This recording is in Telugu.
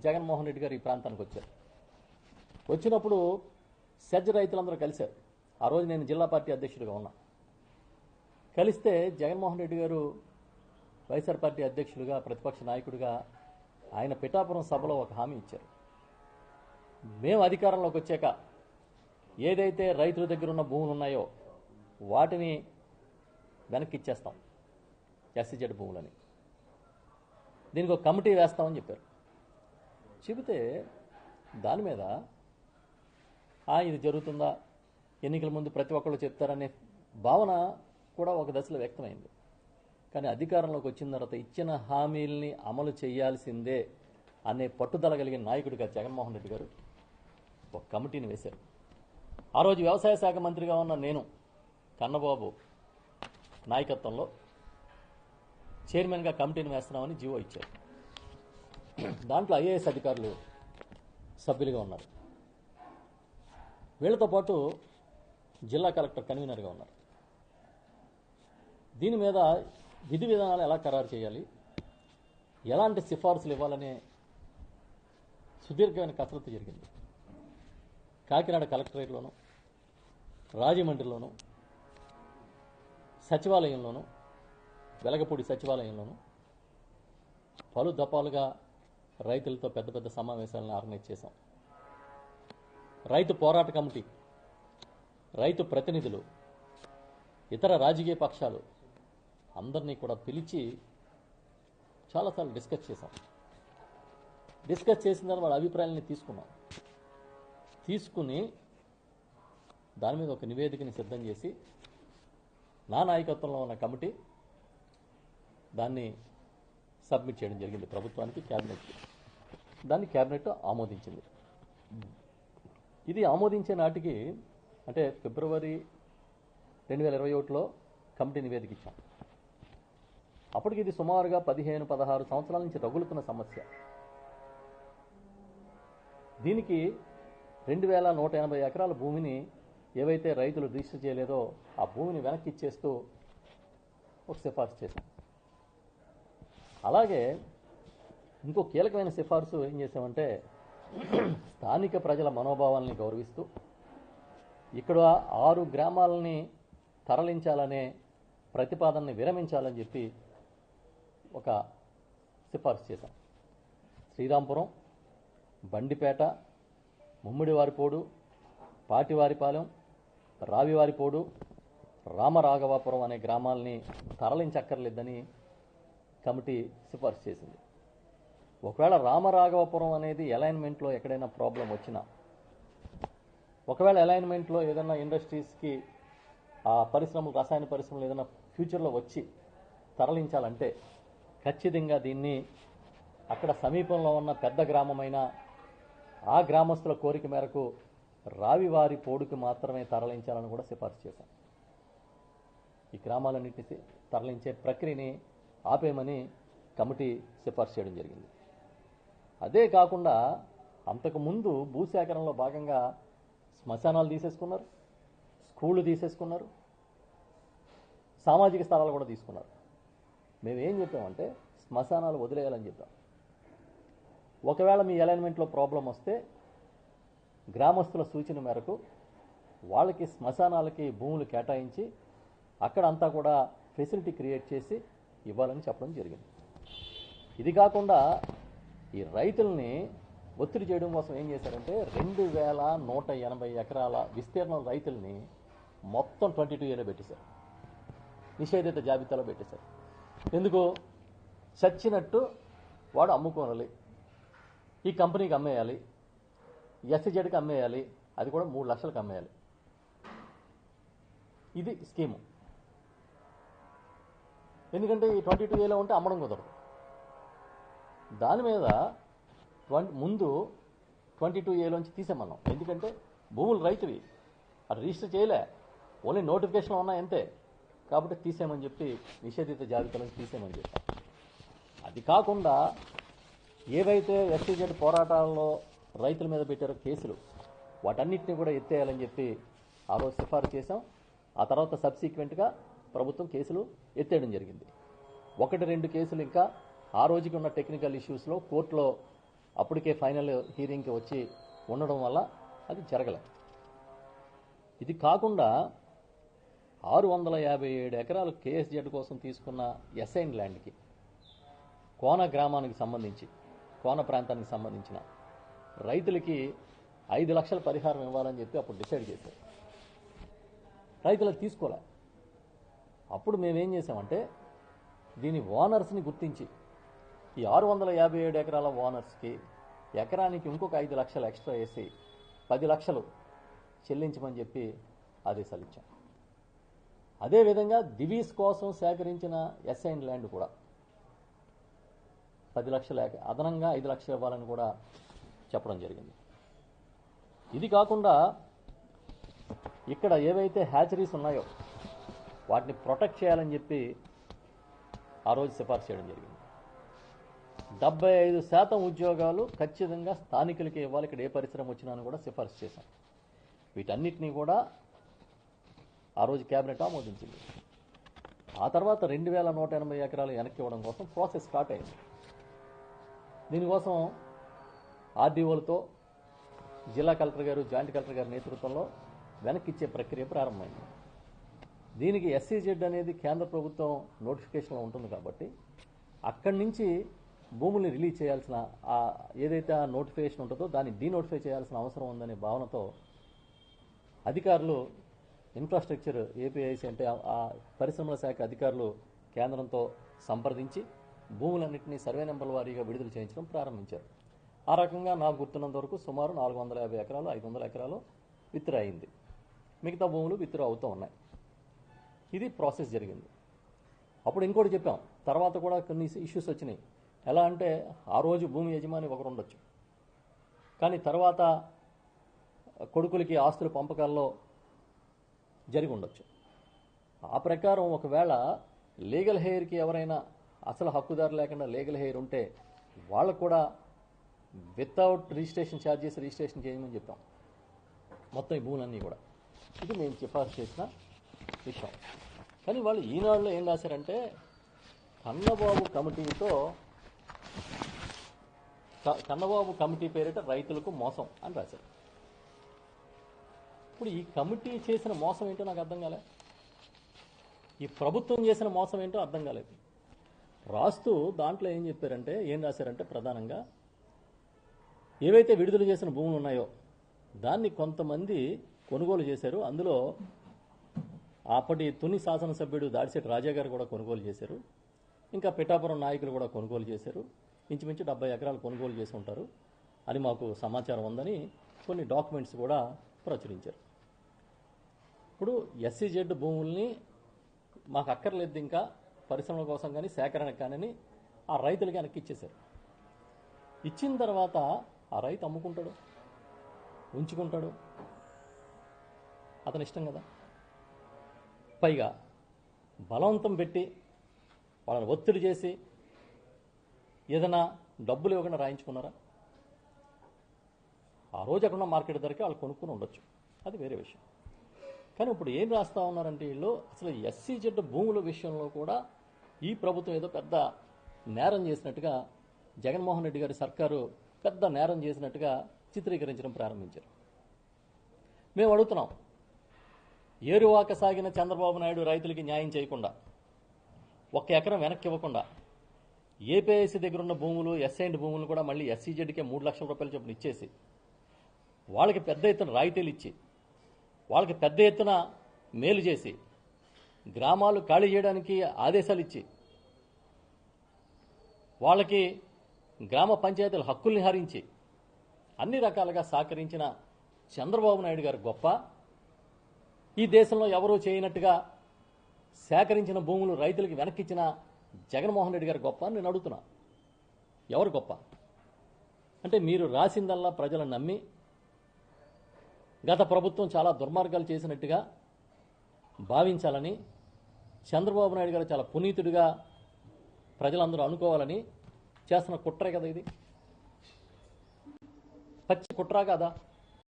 జగన్మోహన్ రెడ్డి గారు ఈ ప్రాంతానికి వచ్చారు. వచ్చినప్పుడు సెజ్ రైతులందరూ కలిశారు. ఆ రోజు నేను జిల్లా పార్టీ అధ్యక్షుడిగా ఉన్నా. కలిస్తే జగన్మోహన్ రెడ్డి గారు వైఎస్ఆర్ పార్టీ అధ్యక్షుడిగా, ప్రతిపక్ష నాయకుడిగా ఆయన పిఠాపురం సభలో ఒక హామీ ఇచ్చారు. మేము అధికారంలోకి వచ్చాక ఏదైతే రైతుల దగ్గర ఉన్న భూములు ఉన్నాయో వాటిని వెనక్కి ఇచ్చేస్తాం, ఎస్సీజెడ్ భూములని, దీనికి ఒక కమిటీ వేస్తామని చెప్పారు. చెబితే దాని మీద ఇది జరుగుతుందా, ఎన్నికల ముందు ప్రతి ఒక్కళ్ళు చెప్తారనే భావన కూడా ఒక దశలో వ్యక్తమైంది. కానీ అధికారంలోకి వచ్చిన తర్వాత ఇచ్చిన హామీల్ని అమలు చేయాల్సిందే అనే పట్టుదల కలిగిన నాయకుడిగా జగన్మోహన్ రెడ్డి గారు ఒక కమిటీని వేశారు. ఆ రోజు వ్యవసాయ శాఖ మంత్రిగా ఉన్న నేను, కన్నబాబు నాయకత్వంలో చైర్మన్గా కమిటీని వేస్తున్నామని జీవో ఇచ్చారు. దాంట్లో ఐఏఎస్ అధికారులు సభ్యులుగా ఉన్నారు. వీళ్లతో పాటు జిల్లా కలెక్టర్ కన్వీనర్గా ఉన్నారు. దీని మీద విధి విధానాలు ఎలా ఖరారు చేయాలి, ఎలాంటి సిఫార్సులు ఇవ్వాలనే సుదీర్ఘమైన కసరత్తు జరిగింది. కాకినాడ కలెక్టరేట్లోను, రాజమండ్రిలోను, సచివాలయంలోను, వెలగపూడి సచివాలయంలోను పలు దఫాలుగా రైతులతో పెద్ద పెద్ద సమావేశాలను ఆర్గనైజ్ చేశాం. రైతు పోరాట కమిటీ, రైతు ప్రతినిధులు, ఇతర రాజకీయ పక్షాలు అందరినీ కూడా పిలిచి చాలాసార్లు డిస్కస్ చేశాం. డిస్కస్ చేసిన తర్వాత వాళ్ళ అభిప్రాయాలని తీసుకుని దాని మీద ఒక నివేదికని సిద్ధం చేసి నా నాయకత్వంలో ఉన్న కమిటీ దాన్ని సబ్మిట్ చేయడం జరిగింది ప్రభుత్వానికి, క్యాబినెట్కి. దాన్ని క్యాబినెట్ ఆమోదించింది. ఇది ఆమోదించే నాటికి అంటే ఫిబ్రవరి 2021లో కమిటీ నివేదిక ఇచ్చాం. అప్పటికి ఇది సుమారుగా 15-16 సంవత్సరాల నుంచి రగులుతున్న సమస్య. దీనికి 2180 ఎకరాల భూమిని ఏవైతే రైతులు రిజిస్టర్ చేయలేదో ఆ భూమిని వెనక్కి ఇచ్చేస్తూ ఒక సిఫార్సు చేశాం. అలాగే ఇంకో కీలకమైన సిఫార్సు ఏం చేశామంటే, స్థానిక ప్రజల మనోభావాల్ని గౌరవిస్తూ ఇక్కడ 6 గ్రామాలని తరలించాలనే ప్రతిపాదనని విరమించాలని చెప్పి ఒక సిఫార్సు చేశాం. శ్రీరాంపురం, బండిపేట, ముమ్మిడివారిపోడు, పాటివారిపాలెం, రావివారిపోడు, రామరాఘవాపురం అనే గ్రామాలని తరలించక్కర్లేదని కమిటీ సిఫార్సు చేసింది. ఒకవేళ రామరాఘవపురం అనేది అలైన్మెంట్లో ఎక్కడైనా ప్రాబ్లం వచ్చినా, ఒకవేళ అలైన్మెంట్లో ఏదైనా ఇండస్ట్రీస్కి ఆ పరిశ్రమలు, రసాయన పరిశ్రమలు ఏదైనా ఫ్యూచర్లో వచ్చి తరలించాలంటే ఖచ్చితంగా దీన్ని అక్కడ సమీపంలో ఉన్న పెద్ద గ్రామమైన ఆ గ్రామస్తుల కోరిక మేరకు రావివారి పోడుకి మాత్రమే తరలించాలని కూడా సిఫార్సు చేశాం. ఈ గ్రామాలన్నింటినీ తరలించే ప్రక్రియని ఆపేయమని కమిటీ సిఫార్సు చేయడం జరిగింది. అదే కాకుండా అంతకుముందు భూసేకరణలో భాగంగా శ్మశానాలు తీసేసుకున్నారు, స్కూళ్ళు తీసేసుకున్నారు, సామాజిక స్థలాలు కూడా తీసుకున్నారు. మేమేం చెప్పామంటే శ్మశానాలు వదిలేయాలని చెప్పాం. ఒకవేళ మీ అలైన్మెంట్లో ప్రాబ్లం వస్తే గ్రామస్తుల సూచన మేరకు వాళ్ళకి శ్మశానాలకి భూములు కేటాయించి అక్కడ అంతా కూడా ఫెసిలిటీ క్రియేట్ చేసి ఇవ్వాలని చెప్పడం జరిగింది. ఇది కాకుండా ఈ రైతుల్ని ఒత్తిడి చేయడం కోసం ఏం చేశారంటే 2180 ఎకరాల విస్తీర్ణం రైతుల్ని మొత్తం 22Aలో పెట్టేశారు, నిషేధిత జాబితాలో పెట్టేశారు. ఎందుకు? చచ్చినట్టు వాడు అమ్ముకోనాలి, ఈ కంపెనీకి అమ్మేయాలి, ఎస్సీజెడ్కి అమ్మేయాలి, అది కూడా 3 లక్షలకు అమ్మేయాలి. ఇది స్కీము. ఎందుకంటే ఈ 22Aలో ఉంటే అమ్మడం కుదరదు. దాని మీద ముందు 22Aలోంచి తీసేమన్నాం. ఎందుకంటే భూములు రైతువి, అది రిజిస్టర్ చేయలే, ఓన్లీ నోటిఫికేషన్లో ఉన్నాయి అంతే. కాబట్టి తీసేయమని చెప్పి నిషేధిత జాబితాలోంచి తీసేయమని చెప్పాం. అది కాకుండా ఏవైతే ఎస్సీజెడ్ పోరాటాల్లో రైతుల మీద పెట్టారో కేసులు, వాటన్నిటిని కూడా ఎత్తేయాలని చెప్పి ఆ రోజు సిఫారసు చేశాం. ఆ తర్వాత సబ్సీక్వెంట్గా ప్రభుత్వం కేసులు ఎత్తేయడం జరిగింది. 1-2 కేసులు ఇంకా ఆ రోజుకి ఉన్న టెక్నికల్ ఇష్యూస్లో కోర్టులో అప్పటికే ఫైనల్ హీరింగ్కి వచ్చి ఉండడం వల్ల అది జరగలే. ఇది కాకుండా 657 ఎకరాలు కేఎస్జెడ్ కోసం తీసుకున్న ఎస్ఐన్ ల్యాండ్కి కోన గ్రామానికి సంబంధించి కోన ప్రాంతానికి సంబంధించిన రైతులకి 5 లక్షల పరిహారం ఇవ్వాలని చెప్పి అప్పుడు డిసైడ్ చేశారు. రైతులకు తీసుకోలే. అప్పుడు మేమేం చేసామంటే దీని ఓనర్స్ని గుర్తించి ఈ 657 ఎకరాల ఓనర్స్కి ఎకరానికి ఇంకొక 5 లక్షలు ఎక్స్ట్రా వేసి 10 లక్షలు చెల్లించమని చెప్పి ఆదేశాలు ఇచ్చాం. అదేవిధంగా దివీస్ కోసం సేకరించిన ఎస్ఐన్ ల్యాండ్ కూడా 10 లక్షలు అదనంగా 5 లక్షలు ఇవ్వాలని కూడా చెప్పడం జరిగింది. ఇది కాకుండా ఇక్కడ ఏవైతే హ్యాచరీస్ ఉన్నాయో వాటిని ప్రొటెక్ట్ చేయాలని చెప్పి ఆ రోజు సిఫార్సు చేయడం జరిగింది. 75% ఉద్యోగాలు ఖచ్చితంగా స్థానికులకి ఇవ్వాలి, ఇక్కడ ఏ పరిశ్రమ వచ్చినా అని కూడా సిఫార్సు చేశాం. వీటన్నిటినీ కూడా ఆ రోజు కేబినెట్ ఆమోదించింది. ఆ తర్వాత 2180 ఎకరాలు వెనక్కి ఇవ్వడం కోసం ప్రాసెస్ స్టార్ట్ అయింది. దీనికోసం ఆర్డీఓలతో జిల్లా కలెక్టర్ గారు, జాయింట్ కలెక్టర్ గారి నేతృత్వంలో వెనక్కి ఇచ్చే ప్రక్రియ ప్రారంభమైంది. దీనికి ఎస్సీజెడ్ అనేది కేంద్ర ప్రభుత్వం నోటిఫికేషన్లో ఉంటుంది కాబట్టి అక్కడి నుంచి భూముల్ని రిలీజ్ చేయాల్సిన ఏదైతే ఆ నోటిఫికేషన్ ఉంటుందో దాన్ని డీనోటిఫై చేయాల్సిన అవసరం ఉందనే భావనతో అధికారులు ఇన్ఫ్రాస్ట్రక్చర్ ఏపీఐసి అంటే ఆ పరిశ్రమల శాఖ అధికారులు కేంద్రంతో సంప్రదించి భూములన్నింటినీ సర్వే నెంబర్ల వారీగా విడుదల చేయించడం ప్రారంభించారు. ఆ రకంగా నాకు గుర్తున్నంత వరకు సుమారు 450 ఎకరాలు 500 ఎకరాలు విత్డ్రా అయింది. మిగతా భూములు విత్డ్రా అవుతూ ఉన్నాయి. ఇది ప్రాసెస్ జరిగింది. అప్పుడు ఇంకోటి చెప్పాం, తర్వాత కూడా కొన్ని ఇష్యూస్ వచ్చినాయి. ఎలా అంటే ఆ రోజు భూమి యజమాని ఒకరు ఉండొచ్చు, కానీ తర్వాత కొడుకులకి ఆస్తుల పంపకాల్లో జరిగి ఉండొచ్చు. ఆ ప్రకారం ఒకవేళ లీగల్ హెయిర్కి ఎవరైనా అసలు హక్కుదారు లేకుండా లీగల్ హెయిర్ ఉంటే వాళ్ళకు కూడా వితౌట్ రిజిస్ట్రేషన్ ఛార్జెస్ రిజిస్ట్రేషన్ చేయమని చెప్పాం మొత్తం ఈ భూములన్నీ కూడా. ఇది మేము సిఫార్సు చేసిన విషయం. కానీ వాళ్ళు ఈనాడులో ఏం రాశారంటే కన్నబాబు కమిటీ పేరిట రైతులకు మోసం అని రాశారు. ఇప్పుడు ఈ కమిటీ చేసిన మోసం ఏంటో నాకు అర్థం కాలే, ఈ ప్రభుత్వం చేసిన మోసం ఏంటో అర్థం కాలేదు. రాస్తూ దాంట్లో ఏం రాశారంటే ప్రధానంగా ఏవైతే విడుదల చేసిన భూములు ఉన్నాయో దాన్ని కొంతమంది కొనుగోలు చేశారు. అందులో అప్పటి తుని శాసనసభ్యుడు దాడిశెట్టి రాజా గారు కూడా కొనుగోలు చేశారు. ఇంకా పిఠాపురం నాయకులు కూడా కొనుగోలు చేశారు. ఇంచుమించు 70 ఎకరాలు కొనుగోలు చేసి ఉంటారు అని మాకు సమాచారం ఉందని కొన్ని డాక్యుమెంట్స్ కూడా ప్రచురించారు. ఇప్పుడు ఎస్సీజెడ్ భూముల్ని మాకు అక్కర్లేదు ఇంకా పరిశ్రమల కోసం కానీ సేకరణకు కానీ ఆ రైతులకి వెనక్కి ఇచ్చేశారు. ఇచ్చిన తర్వాత ఆ రైతు అమ్ముకుంటాడు, ఉంచుకుంటాడు, అతని ఇష్టం కదా. పైగా బలవంతం పెట్టి వాళ్ళని ఒత్తిడి చేసి ఏదైనా డబ్బులు ఇవ్వకుండా రాయించుకున్నారా? ఆ రోజు అక్కడ మార్కెట్ ధరకే వాళ్ళు కొనుక్కుని ఉండొచ్చు, అది వేరే విషయం. కానీ ఇప్పుడు ఏం రాస్తా ఉన్నారంటే వీళ్ళు అసలు ఎస్సీజెడ్ భూముల విషయంలో కూడా ఈ ప్రభుత్వం ఏదో పెద్ద నేరం చేసినట్టుగా, జగన్మోహన్ రెడ్డి గారి సర్కారు పెద్ద నేరం చేసినట్టుగా చిత్రీకరించడం ప్రారంభించారు. మేము అడుగుతున్నాం, ఏరువాక సాగిన చంద్రబాబు నాయుడు రైతులకి న్యాయం చేయకుండా, 1 ఎకరం వెనక్కి ఇవ్వకుండా, ఏపీఐసి దగ్గర ఉన్న భూములు ఎస్ఐండ్ భూములు కూడా మళ్ళీ ఎస్సీజెడ్కే 3 లక్షల రూపాయలు చొప్పున ఇచ్చేసి వాళ్ళకి పెద్ద ఎత్తున రాయితీలు ఇచ్చి వాళ్ళకి పెద్ద ఎత్తున మేలు చేసి గ్రామాలు ఖాళీ చేయడానికి ఆదేశాలు ఇచ్చి వాళ్ళకి గ్రామ పంచాయతీల హక్కుల్ని హరించి అన్ని రకాలుగా సహకరించిన చంద్రబాబు నాయుడు గారు గొప్ప, ఈ దేశంలో ఎవరూ చేయనట్టుగా సేకరించిన భూములు రైతులకి వెనక్కిచ్చిన జగన్మోహన్ రెడ్డి గారు గొప్ప అని నేను అడుగుతున్నా. ఎవరు గొప్ప అంటే మీరు రాసిందల్లా ప్రజలను నమ్మి గత ప్రభుత్వం చాలా దుర్మార్గాలు చేసినట్టుగా భావించాలని, చంద్రబాబు నాయుడు గారు చాలా పునీతుడిగా ప్రజలందరూ అనుకోవాలని చేస్తున్న కుట్రే కదా ఇది, పచ్చి కుట్ర కాదా?